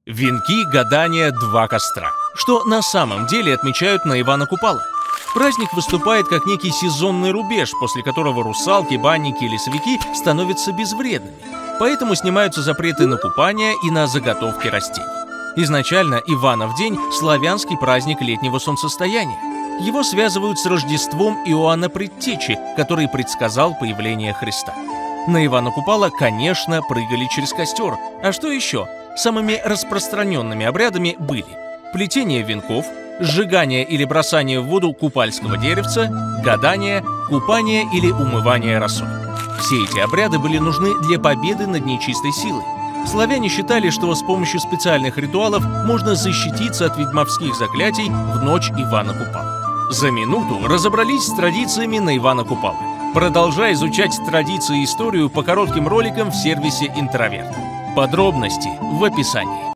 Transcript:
Венки, гадания, два костра. Что на самом деле отмечают на Ивана Купала? Праздник выступает как некий сезонный рубеж, после которого русалки, банники и лесовики становятся безвредными. Поэтому снимаются запреты на купание и на заготовки растений. Изначально Иванов день – славянский праздник летнего солнцестояния. Его связывают с Рождеством Иоанна Предтечи, который предсказал появление Христа. На Ивана Купала, конечно, прыгали через костер. А что еще? Самыми распространенными обрядами были плетение венков, сжигание или бросание в воду купальского деревца, гадание, купание или умывание росой. Все эти обряды были нужны для победы над нечистой силой. Славяне считали, что с помощью специальных ритуалов можно защититься от ведьмовских заклятий в ночь Ивана Купала. За минуту разобрались с традициями на Ивана Купала. Продолжай изучать традиции и историю по коротким роликам в сервисе Интроверт. Подробности в описании.